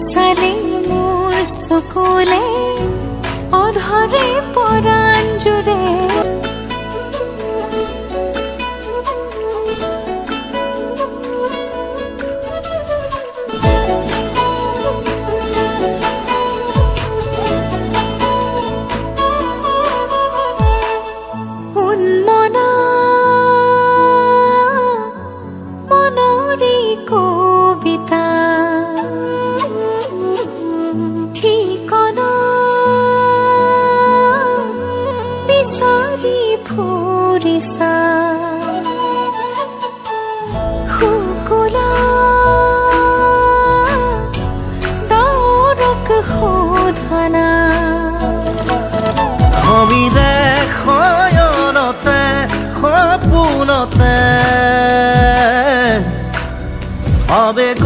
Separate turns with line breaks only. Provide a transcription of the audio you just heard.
চালে মোৰ চকুলে অধৰে পৰাণ জুৰে কবিতা ঠিকনা বিচাৰি ফুৰিছা শুকুলা দৰক শোধনা
সমীৰে শয়নতে সপোনতে আবেগ